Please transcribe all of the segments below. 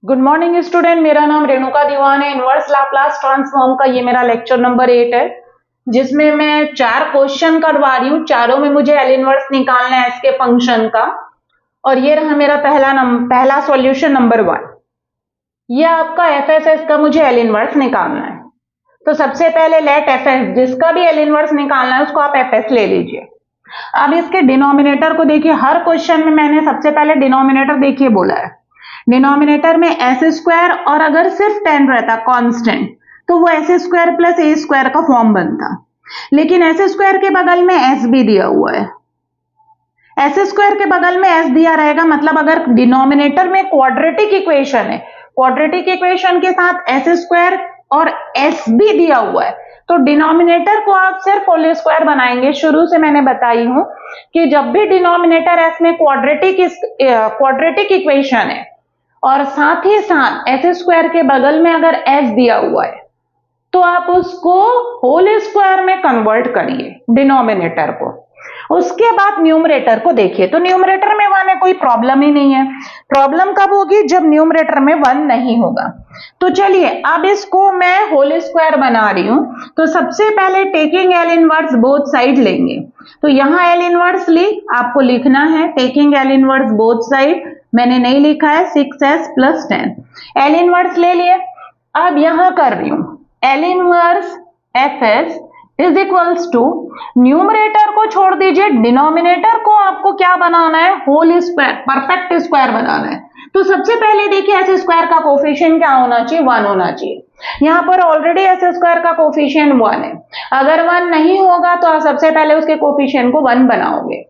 Good morning student, मेरा नाम रेणुका दीवान है। इनवर्स लाप्लास ट्रांसफॉर्म का ये मेरा लेक्चर नंबर 8 है, जिसमें मैं 4 क्वेश्चन करवा रही हूँ। चारों में मुझे एल इनवर्स निकालना है इसके फंक्शन का। और ये रहा मेरा पहला सॉल्यूशन नंबर 1। ये आपका एफ एस एस का मुझे एल इनवर्स निकालना है। तो सबसे पहले लेट एफ एस, जिसका भी एल इनवर्स निकालना है उसको आप एफ एस ले लीजिए। अब इसके डिनोमिनेटर को देखिए, हर क्वेश्चन में मैंने सबसे पहले डिनोमिनेटर देखिए बोला है। डिनोमिनेटर में एस स्क्वायर, और अगर सिर्फ 10 रहता कांस्टेंट तो वो S square plus A square का फॉर्म बनता, लेकिन एस स्क्वायर के बगल में एस भी दिया हुआ है। एस स्क्वायर के बगल में एस दिया रहेगा, मतलब अगर डिनोमिनेटर में क्वाड्रेटिक इक्वेशन है, क्वाड्रेटिक इक्वेशन के साथ एस स्क्वायर और एस भी दिया हुआ है, तो डिनोमिनेटर को आप सिर्फ होल स्क्वायर बनाएंगे। शुरू से मैंने बताई हूं कि जब भी डिनोमिनेटर एस में क्वाड्रेटिक इक्वेशन है और साथ ही साथ एस स्क्वायर के बगल में अगर एस दिया हुआ है, तो आप उसको होल स्क्वायर में कन्वर्ट करिए डिनोमिनेटर को। उसके बाद न्यूमरेटर को देखिए, तो न्यूमरेटर में 1 है, कोई प्रॉब्लम ही नहीं है। प्रॉब्लम कब होगी? जब न्यूमरेटर में 1 नहीं होगा। तो चलिए अब इसको मैं होल स्क्वायर बना रही हूं। तो सबसे पहले taking L inverse both side लेंगे। तो यहां एल इनवर्स ली, आपको लिखना है taking L inverse both side. मैंने नहीं लिखा है, 6s + 10 एल इनवर्स ले लिए। अब यहां कर रही हूं L inverse F S is equals to, numerator को छोड़ दीजिए, डिनोमिनेटर को आपको क्या बनाना है? होल स्क्वायर, परफेक्ट स्क्वायर बनाना है। तो सबसे पहले देखिए एस स्क्वायर का कोफिशिएंट क्या होना चाहिए? 1 होना चाहिए। यहां पर ऑलरेडी एस स्क्वायर का कोफिशिएंट 1 है। अगर 1 नहीं होगा तो आप सबसे पहले उसके कोफिशिएंट को 1 बनाओगे।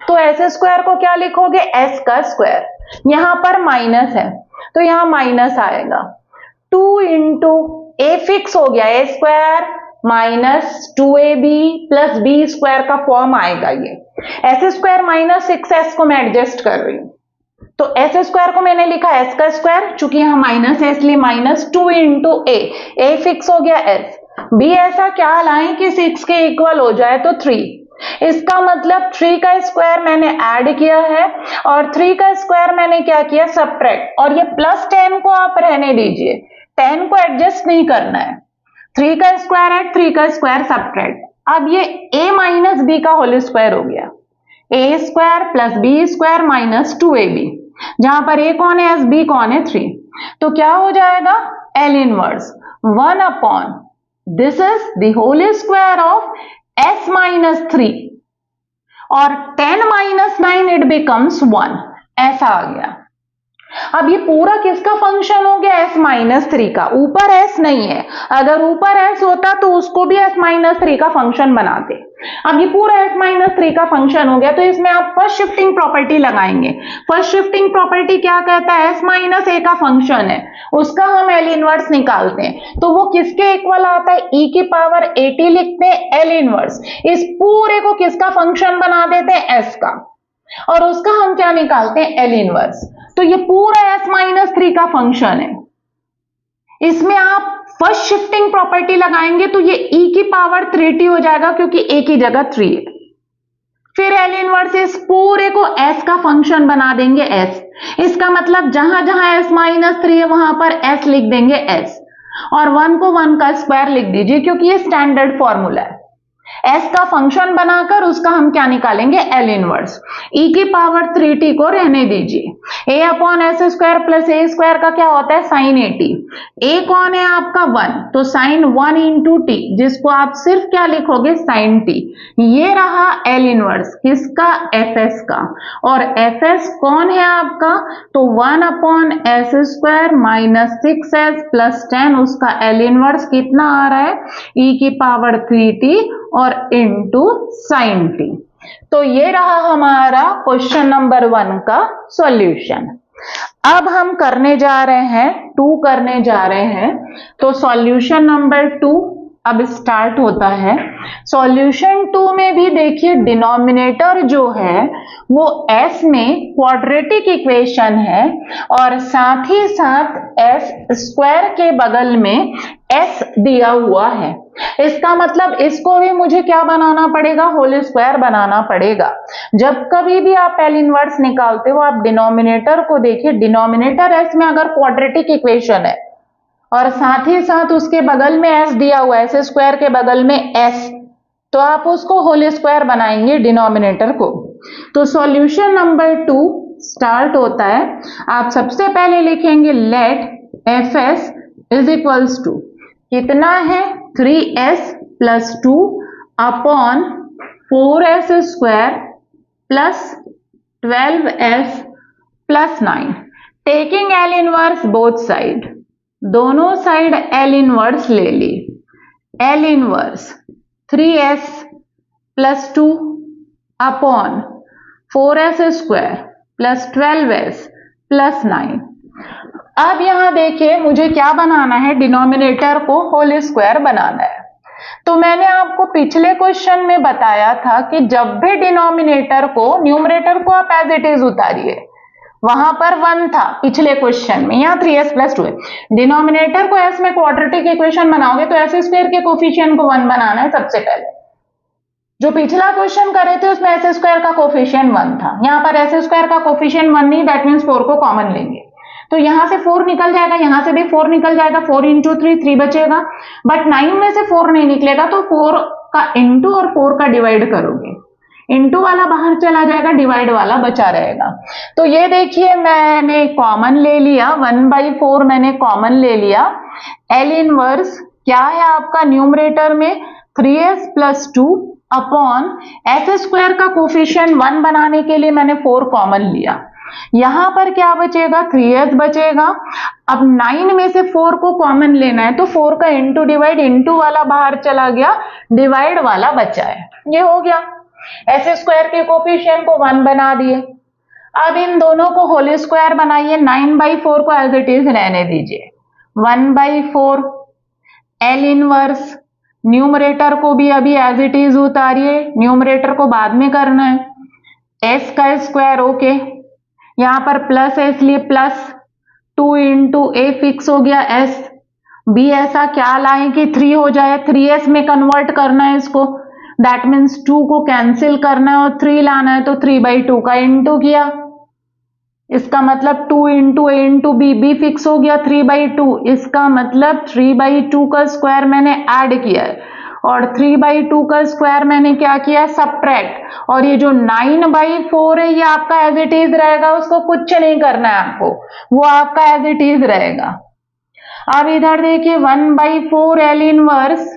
तो एस स्क्वायर को क्या लिखोगे? एस का स्क्वायर। यहां पर माइनस है तो यहां माइनस आएगा। 2 इंटू ए फिक्स हो गया, A square minus 2ab plus B square का फॉर्म आएगा। ये एस स्क्वायर माइनस 6s को मैं एडजस्ट कर रही हूं, तो एस स्क्वायर को मैंने लिखा एस का स्क्वायर, चूंकि यहां माइनस है इसलिए माइनस 2 इंटू ए फिक्स हो गया एस, बी ऐसा क्या लाएं कि 6 के इक्वल हो जाए तो 3। इसका मतलब 3 का स्क्वायर मैंने ऐड किया है और 3 का स्क्वायर मैंने क्या किया? सबट्रैक्ट। और ये प्लस 10 को आप रहने दीजिए, 10 को एडजस्ट नहीं करना है। 3 का स्क्वायर है, 3 का स्क्वायर सबट्रैक्ट। अब ये a माइनस बी का होल स्क्वायर हो गया, a square plus B square minus 2ab, जहां पर a कौन है? s, b कौन है? 3। तो क्या हो जाएगा? L inverse 1 upon this is the whole square of s minus 3 और 10 माइनस 9 इट बिकम्स 1, ऐसा आ गया। अब ये पूरा किसका फंक्शन हो गया? s माइनस 3 का। ऊपर s नहीं है, अगर ऊपर s होता तो उसको भी s माइनस 3 का फंक्शन बनाते। अब ये पूरा s माइनस 3 का फंक्शन हो गया, तो इसमें आप फर्स्ट शिफ्टिंग प्रॉपर्टी लगाएंगे। फर्स्ट शिफ्टिंग प्रॉपर्टी क्या कहता है? s माइनस a का फंक्शन है, उसका हम एल इनवर्स निकालते हैं, तो वो किसके इक्वल आता है? e की पावर at लिखते हैं एल इनवर्स। इस पूरे को किसका फंक्शन बना देते हैं? s का, और उसका हम क्या निकालते हैं? L inverse. तो ये पूरा s माइनस 3 का फंक्शन है। इसमें आप फर्स्ट शिफ्टिंग प्रॉपर्टी लगाएंगे तो ये e की पावर 3t हो जाएगा, क्योंकि a की जगह 3 है। फिर एल इनवर्स इस पूरे को s का फंक्शन बना देंगे s। इसका मतलब जहां जहां s माइनस 3 है वहां पर s लिख देंगे s, और 1 को 1 का स्क्वायर लिख दीजिए, क्योंकि ये स्टैंडर्ड फॉर्मूला है। s का फंक्शन बनाकर उसका हम क्या निकालेंगे? L inverse. e की पावर 3t को रहने दीजिए, a upon S square plus A square का क्या होता है? साइन 80। a कौन है आपका? 1, तो साइन 1 इंटू टी, जिसको आप सिर्फ क्या लिखोगे? Sine t। ये रहा एल इनवर्स किसका? एफ एस का। और एफ एस कौन है आपका? तो 1 upon S square minus 6s plus 10, उसका एल इनवर्स कितना आ रहा है? e की पावर 3t और इंटू साइन टी। तो ये रहा हमारा क्वेश्चन नंबर 1 का सॉल्यूशन। अब हम करने जा रहे हैं 2 करने जा रहे हैं। तो सॉल्यूशन नंबर 2 अब स्टार्ट होता है। सॉल्यूशन 2 में भी देखिए डिनोमिनेटर जो है वो s में क्वाड्रेटिक इक्वेशन है, और साथ ही साथ s स्क्वायर के बगल में s दिया हुआ है। इसका मतलब इसको भी मुझे क्या बनाना पड़ेगा, होल स्क्वायर बनाना पड़ेगा। जब कभी भी आप एल इनवर्स निकालते हो आप डिनोमिनेटर को देखिए, डिनोमिनेटर एस में अगर क्वाड्रेटिक इक्वेशन है और साथ ही साथ उसके बगल में एस दिया हुआ है, एस स्क्वायर के बगल में एस, तो आप उसको होल स्क्वायर बनाएंगे डिनोमिनेटर को। तो सॉल्यूशन नंबर 2 स्टार्ट होता है। आप सबसे पहले लिखेंगे let F S is equals to कितना है 3s plus 2 upon 4s square plus 12s plus 9, taking L inverse both side, दोनों साइड एल इनवर्स ले ली। L inverse 3s plus 2 upon 4s square plus 12s plus 9। अब यहां देखिए मुझे क्या बनाना है, डिनोमिनेटर को होल स्क्वायर बनाना है। तो मैंने आपको पिछले क्वेश्चन में बताया था कि जब भी डिनोमिनेटर को, न्यूमरेटर को आप एज इट इज उतारिए, वहां पर 1 था पिछले क्वेश्चन में, यहाँ 3s प्लस 2 है। डिनोमिनेटर को एस में क्वाड्रेटिक इक्वेशन बनाओगे तो एस स्क्वायर के कोफिशिएंट को 1 बनाना है सबसे पहले। जो पिछला क्वेश्चन करे थे उसमें एस स्क्वायर का कोफिशिएंट 1 था, यहाँ पर एस स्क्वायर का कोफिशिएंट 1 नहीं, दैट मीन्स 4 को कॉमन लेंगे तो यहां से 4 निकल जाएगा, यहां से भी 4 निकल जाएगा, 4 इंटू 3 बचेगा, बट 9 में से 4 नहीं निकलेगा तो 4 का इंटू और 4 का डिवाइड करोगे, इंटू वाला बाहर चला जाएगा, डिवाइड वाला बचा रहेगा। तो ये देखिए मैंने कॉमन ले लिया, 1/4 मैंने कॉमन ले लिया। एल इनवर्स क्या है आपका न्यूमरेटर में 3s plus 2 upon S square का कोफिशिएंट 1 बनाने के लिए मैंने 4 कॉमन लिया। यहां पर क्या बचेगा, 3s बचेगा। अब 9 में से 4 को कॉमन लेना है तो 4 का इंटू डिवाइड, इंटू वाला बाहर चला गया, डिवाइड वाला बचा है, ये हो गया। एस स्क्वायर के कोफिशिएंट को 1 बना दिए। अब इन दोनों को होल स्क्वायर बनाइए, 9/4 को एज इट इज रहने दीजिए, 1/4 एल इनवर्स, न्यूमरेटर को भी अभी एज इट इज उतारिए, न्यूमरेटर को बाद में करना है, एस का स्क्वायर ओके, यहां पर प्लस है इसलिए प्लस 2 इंटू ए फिक्स हो गया, एस बी ऐसा क्या लाएं कि 3 हो जाए, 3s में कन्वर्ट करना है इसको, दैट मीन्स 2 को कैंसिल करना है और 3 लाना है तो 3/2 का इंटू किया, इसका मतलब 2 into A into B, B fix हो गया 3/2, इसका मतलब 3/2 का स्क्वायर मैंने ऐड किया है और 3/2 का स्क्वायर मैंने क्या किया, सब्ट्रैक्ट, और ये जो 9/4 है ये आपका एज इट इज रहेगा, उसको कुछ नहीं करना है आपको, वो आपका एज इट इज रहेगा। अब इधर देखिए 1/4 एल इनवर्स,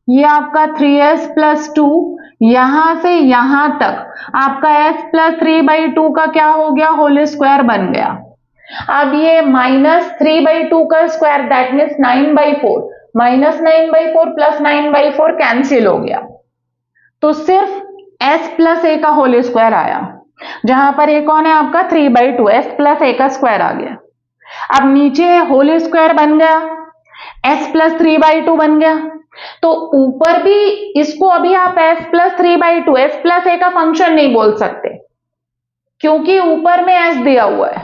ये आपका 3s प्लस 2, यहां से यहां तक आपका s प्लस 3/2 का क्या हो गया, होल स्क्वायर बन गया। अब ये -3/2 का square that means 9/4, -9/4 plus 9/4 cancel हो गया, तो सिर्फ s प्लस a का होल स्क्वायर आया, जहां पर a कौन है आपका 3/2, s प्लस a का स्क्वायर आ गया। अब नीचे होल स्क्वायर बन गया, s प्लस 3/2 बन गया, तो ऊपर भी इसको अभी आप s plus 3/2, s plus a का फंक्शन नहीं बोल सकते क्योंकि ऊपर में s दिया हुआ है,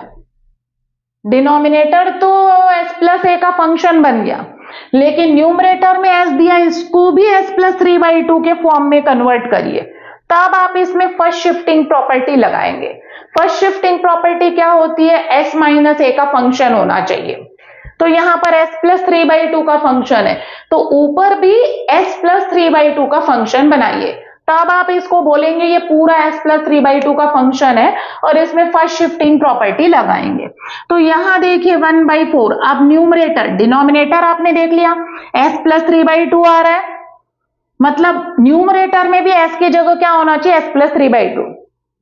डिनोमिनेटर तो s प्लस a का फंक्शन बन गया, लेकिन न्यूमरेटर में s दिया, इसको भी s प्लस 3/2 के फॉर्म में कन्वर्ट करिए, तब आप इसमें फर्स्ट शिफ्टिंग प्रॉपर्टी लगाएंगे। फर्स्ट शिफ्टिंग प्रॉपर्टी क्या होती है, s माइनस a का फंक्शन होना चाहिए, तो यहां पर s प्लस 3/2 का फंक्शन है तो ऊपर भी s प्लस 3/2 का फंक्शन बनाइए, तब आप इसको बोलेंगे ये पूरा s प्लस 3/2 का फंक्शन है और इसमें फर्स्ट शिफ्टिंग प्रॉपर्टी लगाएंगे। तो यहां देखिए 1/4, अब न्यूमरेटर डिनोमिनेटर आपने देख लिया, s प्लस 3/2 आ रहा है, मतलब न्यूमरेटर में भी s की जगह क्या होना चाहिए, s प्लस 3/2,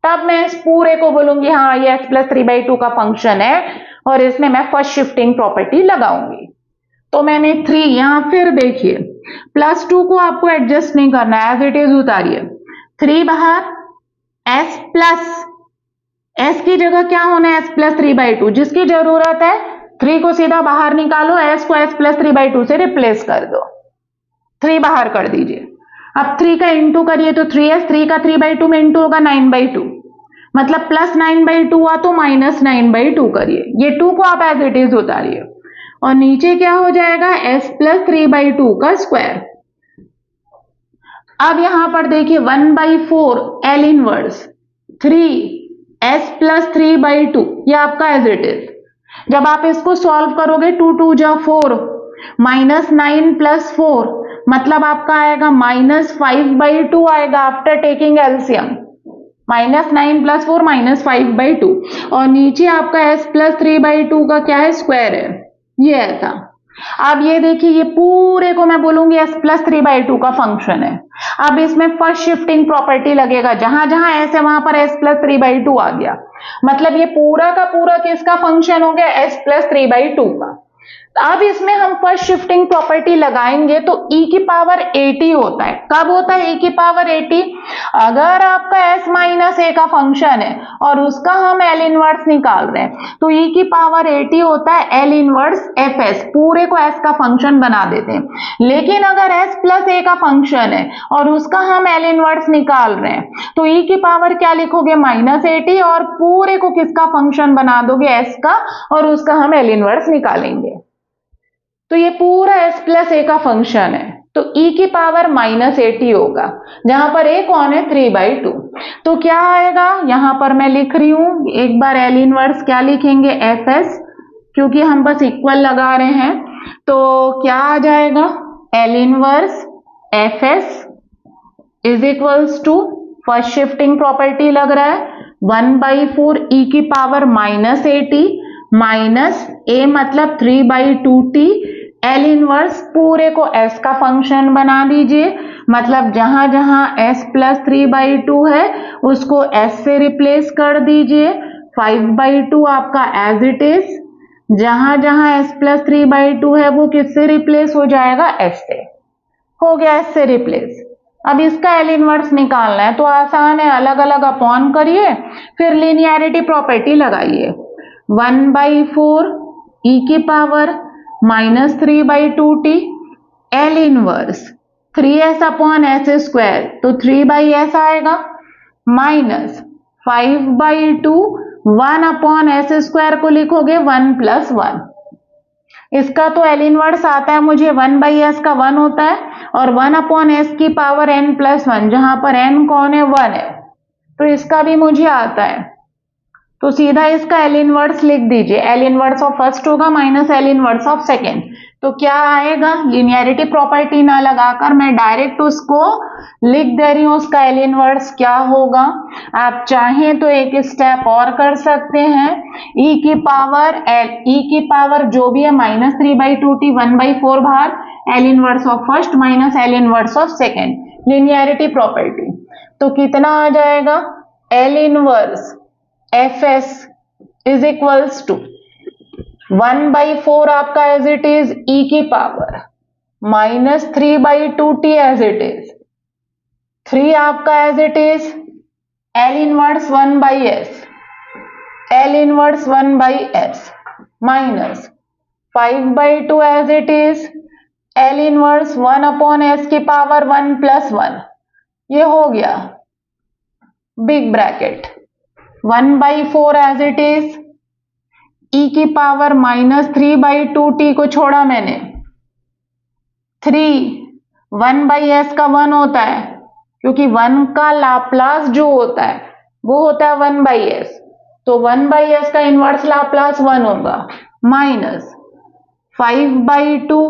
तब मैं इस पूरे को बोलूंगी हाँ ये s प्लस 3/2 का फंक्शन है और इसमें मैं फर्स्ट शिफ्टिंग प्रॉपर्टी लगाऊंगी। तो मैंने 3 यहां, फिर देखिए प्लस 2 को आपको एडजस्ट नहीं करना है, एज इट इज उतारिए, 3 बाहर, s प्लस, s की जगह क्या होना है, s प्लस 3/2, जिसकी जरूरत है 3 को सीधा बाहर निकालो, s को s प्लस 3/2 से रिप्लेस कर दो, 3 बाहर कर दीजिए। अब 3 का इंटू करिए तो 3s, 3 का 3/2 में इंटू होगा 9/2, मतलब प्लस 9/2 हुआ तो माइनस 9/2 करिए, ये 2 को आप एज इट इज उतारिए और नीचे क्या हो जाएगा, s प्लस 3/2 का स्क्वायर, अब यहां पर देखिए 1/4 L इनवर्स 3s + 3/2 ये आपका एज इट इज। जब आप इसको सॉल्व करोगे 2 2 जा 4 -9 + 4 मतलब आपका आएगा -5/2 आएगा आफ्टर टेकिंग एलसीएम। -9 + 4 -5/2 और नीचे आपका s + 3/2 का क्या है स्क्वायर है, ये ऐसा। अब ये देखिए ये पूरे को मैं बोलूंगी s + 3/2 का फंक्शन है। अब इसमें फर्स्ट शिफ्टिंग प्रॉपर्टी लगेगा, जहां जहां s है वहां पर s + 3/2 आ गया, मतलब ये पूरा का पूरा किसका फंक्शन हो गया, s + 3/2 का। अब इसमें हम फर्स्ट शिफ्टिंग प्रॉपर्टी लगाएंगे तो e की पावर 80 होता है। कब होता है e की पावर 80? अगर आपका s - a का फंक्शन है और उसका हम L इनवर्स निकाल रहे हैं तो e की पावर 80 होता है L इनवर्स fs, पूरे को s का फंक्शन बना देते हैं। लेकिन अगर s + a का फंक्शन है और उसका हम L इनवर्स निकाल रहे हैं तो e की पावर क्या लिखोगे, -80 और पूरे को किसका फंक्शन बना दोगे, s का, और उसका हम L इनवर्स निकालेंगे। तो ये पूरा s + a का फंक्शन है तो e की पावर -80 होगा, जहां पर a कौन है, 3/2। तो क्या आएगा, यहां पर मैं लिख रही हूं एक बार L इनवर्स क्या लिखेंगे, fs, क्योंकि हम बस इक्वल लगा रहे हैं। तो क्या आ जाएगा, L inverse fs is equals to, first shifting property लग रहा है 1/4 e की पावर -80 माइनस a मतलब 3/2t, L इनवर्स पूरे को s का फंक्शन बना दीजिए, मतलब जहां जहां s + 3/2 है उसको s से रिप्लेस कर दीजिए, 5/2 आपका एज इट इज, जहां जहां s + 3/2 है वो किससे रिप्लेस हो जाएगा, s से, हो गया s से रिप्लेस। अब इसका L इनवर्स निकालना है तो आसान है, अलग अलग अपॉन करिए फिर लीनियरिटी प्रॉपर्टी लगाइए, 1/4 e की power -3/2t, L inverse 3s/s², तो 3/s आएगा, माइनस 5/2 1/s² को लिखोगे 1 + 1। इसका तो L इनवर्स आता है मुझे 1/s का 1 होता है और 1/s की पावर n + 1, जहां पर n कौन है, 1 है, तो इसका भी मुझे आता है। तो सीधा इसका L इनवर्स लिख दीजिए, L इनवर्स ऑफ फर्स्ट होगा minus L inverse of second, तो क्या आएगा, लीनियरिटी प्रॉपर्टी ना लगाकर मैं डायरेक्ट उसको लिख दे रही हूं, उसका L इनवर्स क्या होगा। आप चाहें तो एक स्टेप और कर सकते हैं, e की पावर जो भी है -3/2t 1/4 बाहर, L inverse of first minus L inverse of second, linearity property, तो कितना आ जाएगा, L inverse fs is equals to 1/4 आपका एज इट इज e की power -3/2t as it is, 3 आपका as it is L inverse 1/s, L inverse 1/s minus 5/2 as it is L inverse 1/s की power 1 + 1, ये हो गया big bracket 1/4 as it is, e की power -3/2t को छोड़ा मैंने, 3 1/s का 1 होता है, क्योंकि 1 का लाप्लास जो होता है वो होता है 1/s, तो 1/s का इनवर्स लाप्लास 1 होगा, माइनस 5/2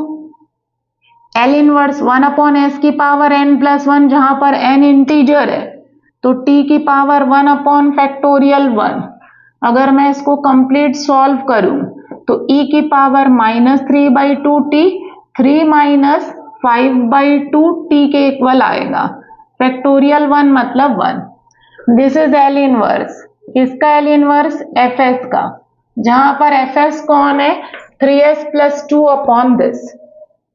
L इनवर्स 1/s की पावर n + 1, जहां पर n इंटीजर है तो t की पावर 1/1, अगर मैं इसको कंप्लीट सॉल्व करूं तो e की पावर -3/2t, 3 - 5/2t के इक्वल आएगा, फैक्टोरियल 1 मतलब 1। दिस इज L इनवर्स, किसका L इनवर्स, fs का, जहां पर fs कौन है, 3s + 2 दिस,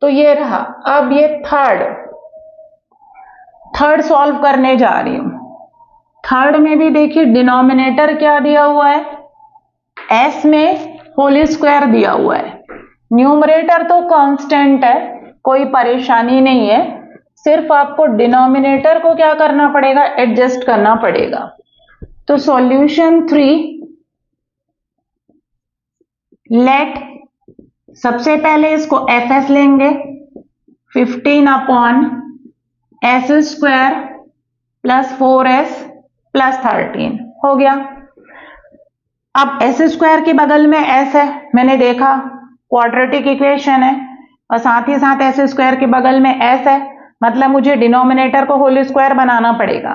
तो ये रहा। अब ये थर्ड सॉल्व करने जा रही हूं। थर्ड में भी देखिए डिनोमिनेटर क्या दिया हुआ है, s में होल स्क्वायर दिया हुआ है, न्यूमरेटर तो कांस्टेंट है, कोई परेशानी नहीं है, सिर्फ आपको डिनोमिनेटर को क्या करना पड़ेगा, एडजस्ट करना पड़ेगा। तो सॉल्यूशन 3, लेट, सबसे पहले इसको fs लेंगे 15/s S square plus 4s plus 13 हो गया। अब एस स्क्वायर के बगल में एस है, मैंने देखा क्वाड्रेटिक इक्वेशन है, और साथ ही साथ एस स्क्वायर के बगल में एस है, मतलब मुझे डिनोमिनेटर को होल स्क्वायर बनाना पड़ेगा।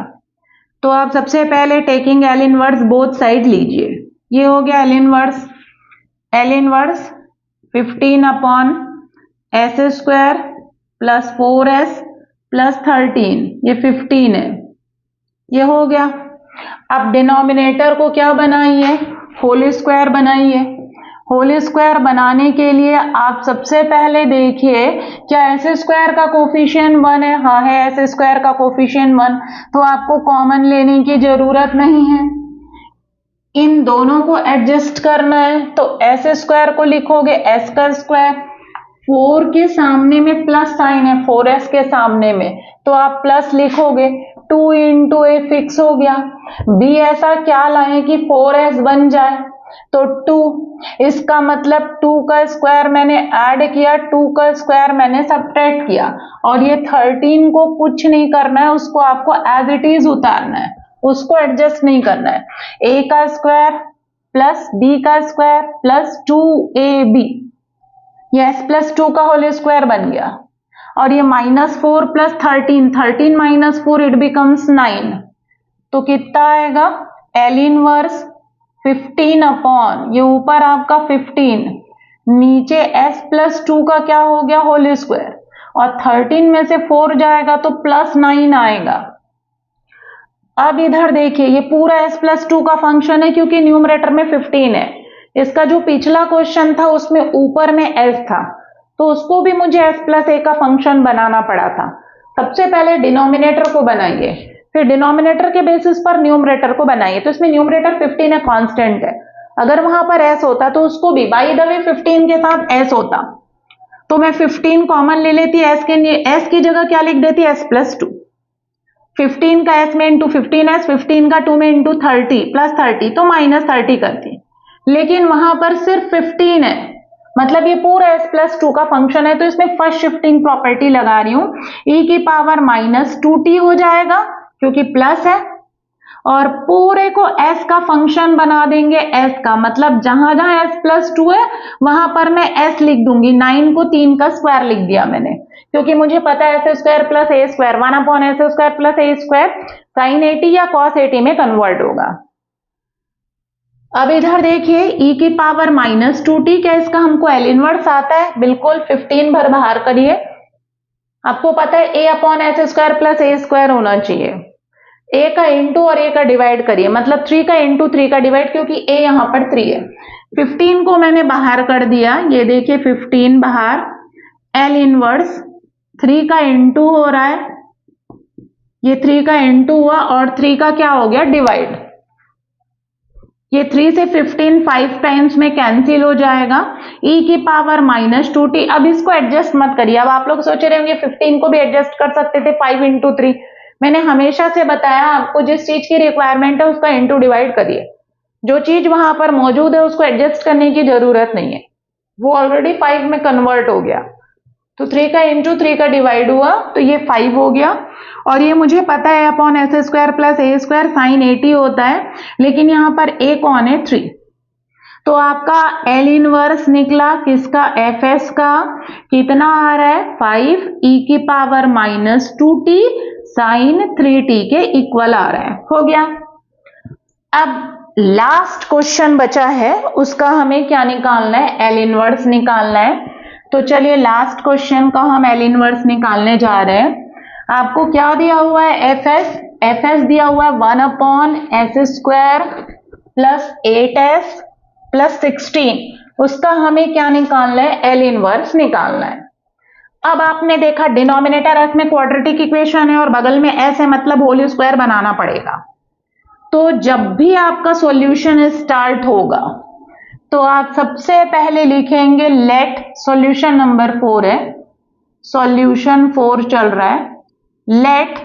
तो आप सबसे पहले taking L inverse both side लीजिए। ये हो गया L inverse 15 upon S square plus 4s plus 13, ये 15 है, ये हो गया। अब डिनोमिनेटर को क्या बनाइए, होल स्क्वायर बनाइए। होल स्क्वायर बनाने के लिए आप सबसे पहले देखिए क्या एस स्क्वायर का कोफिशिएंट 1 है, हाँ है एस स्क्वायर का कोफिशिएंट 1, तो आपको कॉमन लेने की जरूरत नहीं है, इन दोनों को एडजस्ट करना है। तो एस स्क्वायर को लिखोगे एस का स्क्वायर, 4 के सामने में प्लस साइन है 4s के सामने में, तो आप प्लस लिखोगे, 2 इंटू ए फिक्स हो गया। बी ऐसा क्या लाएं कि 4s बन जाए, तो 2, इसका मतलब 2 का स्क्वायर मैंने ऐड किया, 2 का स्क्वायर मैंने सब्ट्रैक्ट किया, और ये 13 को कुछ नहीं करना है, उसको आपको एज इट इज उतारना है, उसको एडजस्ट नहीं करना है। a का स्क्वायर प्लस b का स्क्वायर प्लस 2ab, ये s प्लस 2 का होल स्क्वायर बन गया, और ये -4 प्लस 13, 13 माइनस 4 इट बिकम्स 9, तो कितना आएगा एल इनवर्स 15 अपॉन, ये ऊपर आपका 15, नीचे s प्लस 2 का क्या हो गया होल स्क्वायर, और 13 में से 4 जाएगा तो प्लस 9 आएगा। अब इधर देखिए ये पूरा s प्लस 2 का फंक्शन है क्योंकि न्यूमरेटर में 15 है। इसका जो पिछला क्वेश्चन था उसमें ऊपर में s था, तो उसको भी मुझे s प्लस a का फंक्शन बनाना पड़ा था। सबसे पहले डिनोमिनेटर को बनाइए, फिर डिनोमिनेटर के बेसिस पर न्यूमरेटर को बनाइए। तो इसमें न्यूमरेटर 15 है, कांस्टेंट है, अगर वहां पर s होता तो उसको भी बाय द वे 15 के साथ s होता, तो मैं 15 कॉमन ले लेती, s की जगह क्या लिख देती s प्लस 2, 15 का s में इंटू 15s, 15 का 2 में इंटू 30 प्लस 30, तो माइनस 30 करती, लेकिन वहां पर सिर्फ 15 है, मतलब ये पूरा s प्लस 2 का फंक्शन है, तो इसमें फर्स्ट शिफ्टिंग प्रॉपर्टी लगा रही हूं, e की पावर -2t हो जाएगा क्योंकि प्लस है, और पूरे को s का फंक्शन बना देंगे, s का मतलब जहां जहां s प्लस 2 है वहां पर मैं s लिख दूंगी, 9 को 3 का स्क्वायर लिख दिया मैंने, क्योंकि मुझे पता है S square plus A square 1 upon S square plus A square sine 80 या कॉस 80 में कन्वर्ट होगा। अब इधर देखिए e की पावर -2t, क्या इसका हमको एल इनवर्स आता है, बिल्कुल 15 भर बाहर करिए, आपको पता है a upon S square plus A square होना चाहिए, a का इंटू और a का डिवाइड करिए, मतलब 3 का इंटू 3 का डिवाइड, क्योंकि a यहां पर 3 है। 15 को मैंने बाहर कर दिया, ये देखिए 15 बाहर, एल इनवर्स 3 का इंटू हो रहा है, ये 3 का इंटू हुआ और 3 का क्या हो गया डिवाइड, ये 3 से 15 5 टाइम्स में कैंसिल हो जाएगा, e की पावर -2t। अब इसको एडजस्ट मत करिए, अब आप लोग सोच रहे होंगे 15 को भी एडजस्ट कर सकते थे 5 इंटू 3, मैंने हमेशा से बताया आपको जिस चीज की रिक्वायरमेंट है उसका इंटू डिवाइड करिए, जो चीज वहां पर मौजूद है उसको एडजस्ट करने की जरूरत नहीं है, वो ऑलरेडी 5 में कन्वर्ट हो गया, तो 3 का इंटू 3 का डिवाइड हुआ तो ये 5 हो गया, और ये मुझे पता है upon S square plus A square sine 80 होता है, लेकिन यहाँ पर a कौन है 3, तो आपका एल इनवर्स निकला किसका fs का, कितना आ रहा है 5 e की पावर -2t साइन 3t के इक्वल आ रहा है, हो गया। अब लास्ट क्वेश्चन बचा है, उसका हमें क्या निकालना है, एल इनवर्स निकालना है, तो चलिए लास्ट क्वेश्चन का हम एल इनवर्स निकालने जा रहे हैं। आपको क्या दिया हुआ है fs दिया हुआ है 1 upon S square plus 8s plus 16, उसका हमें क्या निकालना है, एल इनवर्स निकालना है। अब आपने देखा डिनोमिनेटर s में क्वाड्रेटिक इक्वेशन है और बगल में s है, मतलब होल स्क्वायर बनाना पड़ेगा, तो जब भी आपका सॉल्यूशन स्टार्ट होगा तो आप सबसे पहले लिखेंगे लेट, सॉल्यूशन नंबर 4 है, सॉल्यूशन 4 चल रहा है, let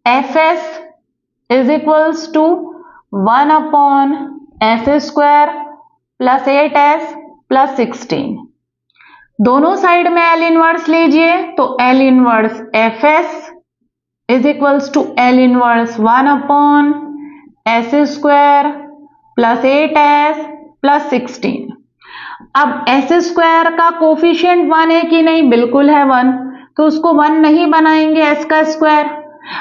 fs is equals to 1 upon S square plus 8s plus 16, दोनों साइड में एल इनवर्स लीजिए, तो L inverse F S is equals to L inverse 1/s² plus 8s plus 16। अब S square का कोफिशिएंट 1 है कि नहीं? बिल्कुल है 1, तो उसको 1 नहीं बनाएंगे एस का स्क्वायर।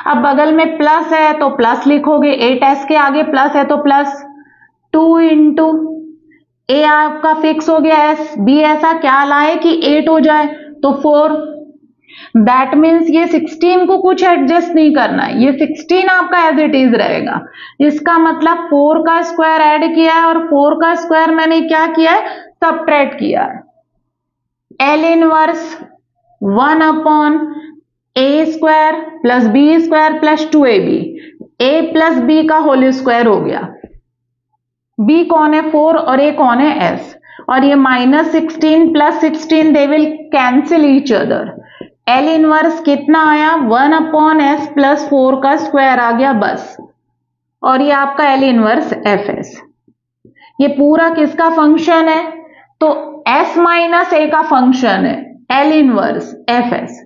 अब बगल में प्लस है तो प्लस लिखोगे, 8s के आगे प्लस है तो प्लस 2 इंटू ए आपका फिक्स हो गया, एस बी ऐसा क्या लाए कि 8 हो जाए, तो 4। दैट मीन्स ये 16 को कुछ एडजस्ट नहीं करना है, ये 16 आपका एज इट इज रहेगा। इसका मतलब 4 का स्क्वायर ऐड किया है और 4 का स्क्वायर मैंने क्या किया है? सबट्रैक्ट किया है। L inverse 1/a² plus b² plus 2ab, a plus b का होल स्क्वायर हो गया। b कौन है? 4 और a कौन है? s। और ये -16 plus 16 they will cancel each other. L inverse कितना आया? 1/s प्लस 4 का स्क्वायर आ गया बस। और ये आपका एल इनवर्स एफ एस। ये पूरा किसका फंक्शन है? तो s माइनस ए का फंक्शन है L inverse F S.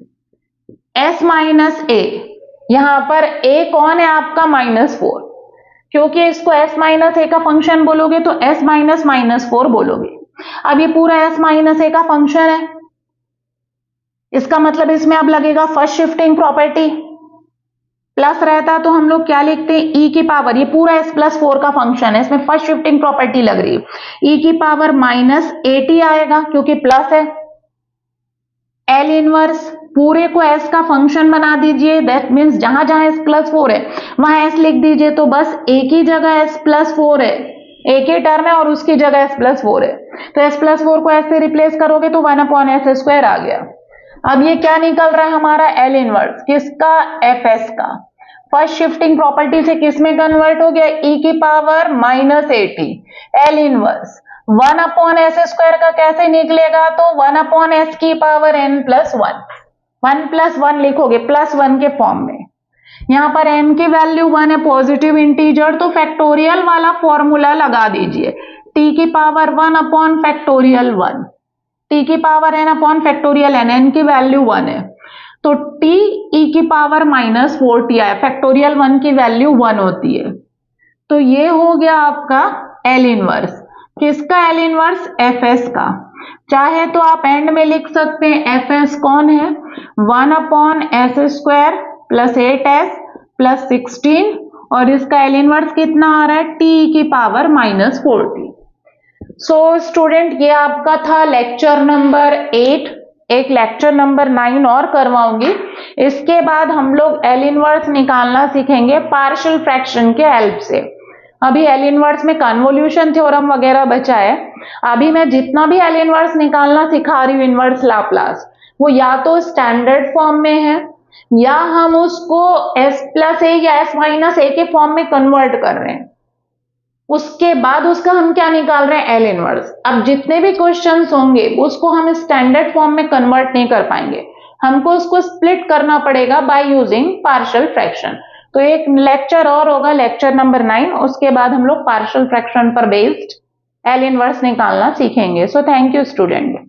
s minus A, यहां पर a कौन है आपका? -4, क्योंकि इसको s माइनस ए का फंक्शन बोलोगे तो s माइनस -4 बोलोगे। अब ये पूरा s माइनस ए का फंक्शन है, इसका मतलब इसमें अब लगेगा फर्स्ट शिफ्टिंग प्रॉपर्टी। प्लस रहता तो हम लोग क्या लिखते हैं? e की पावर, ये पूरा s प्लस 4 का फंक्शन है, इसमें फर्स्ट शिफ्टिंग प्रॉपर्टी लग रही है, e की पावर -80 आएगा क्योंकि प्लस है। एल इनवर्स पूरे को s का फंक्शन बना दीजिए, दैट मीन्स जहां जहां s प्लस 4 है वहां s लिख दीजिए, तो बस एक ही जगह s प्लस 4 है, एक ही टर्म है और उसकी जगह s प्लस 4 है, तो s प्लस 4 को s से रिप्लेस करोगे तो 1/s² आ गया। अब ये क्या निकल रहा है हमारा? एल इनवर्स किसका? एफ एस का। फर्स्ट शिफ्टिंग प्रॉपर्टी से किस में कन्वर्ट हो गया? e की पावर -80। एल इनवर्स 1/s² का कैसे निकलेगा? तो 1/s की पावर n प्लस 1, 1 प्लस 1 लिखोगे प्लस 1 के फॉर्म में। यहां पर n की वैल्यू 1 है, पॉजिटिव इंटीजर, तो फैक्टोरियल वाला फॉर्मूला लगा दीजिए, t की पावर 1/(1), t की पावर n/(n), n की वैल्यू 1 है, तो t e की पावर -4t आया, फैक्टोरियल 1 की वैल्यू 1 होती है। तो ये हो गया आपका एल इनवर्स। किसका एल इनवर्स? एफ एस का। चाहे तो आप एंड में लिख सकते हैं एफ एस कौन है? 1/s² प्लस 8s प्लस 16, और इसका एल इनवर्स कितना आ रहा है? t की पावर -4t। सो स्टूडेंट, ये आपका था लेक्चर नंबर 8। एक लेक्चर नंबर 9 और करवाऊंगी, इसके बाद हम लोग एल इनवर्स निकालना सीखेंगे पार्शियल फ्रैक्शन के हेल्प से। अभी एल इनवर्स में कन्वोल्यूशन थ्योरम वगैरह बचा है। अभी मैं जितना भी एल इनवर्स निकालना सिखा रही हूँ इनवर्स लाप्लास, वो या तो स्टैंडर्ड फॉर्म में है या हम उसको s प्लस ए या s माइनस ए के फॉर्म में कन्वर्ट कर रहे हैं, उसके बाद उसका हम क्या निकाल रहे हैं? L inverse. अब जितने भी क्वेश्चंस होंगे उसको हम स्टैंडर्ड फॉर्म में कन्वर्ट नहीं कर पाएंगे, हमको उसको स्प्लिट करना पड़ेगा बाय यूजिंग पार्शियल फ्रैक्शन। तो एक लेक्चर और होगा, लेक्चर नंबर 9, उसके बाद हम लोग पार्शियल फ्रैक्शन पर बेस्ड एल इनवर्स निकालना सीखेंगे। So thank you student.